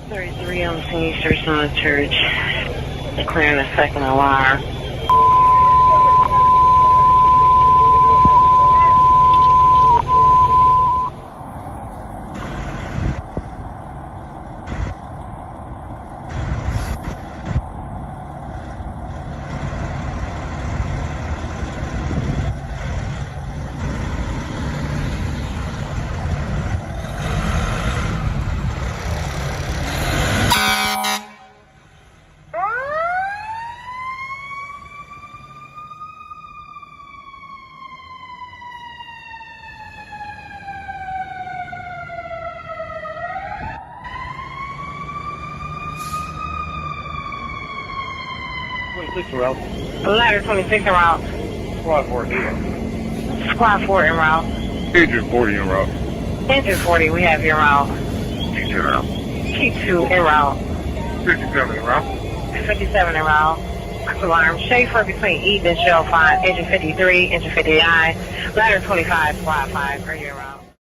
33 on SEIZURES on the church. Declaring a second alarm. Ladder 26 en route. Squad 4 here. Squad 4 en route. Engine 40 en route. Engine 40, we have your route. T2 en route. T2 en route. 57 en route. 57 en route. Alarm. Schaefer between Eden and Shell 5. Engine 53, engine 59. Ladder 25, Squad 5, are you en route?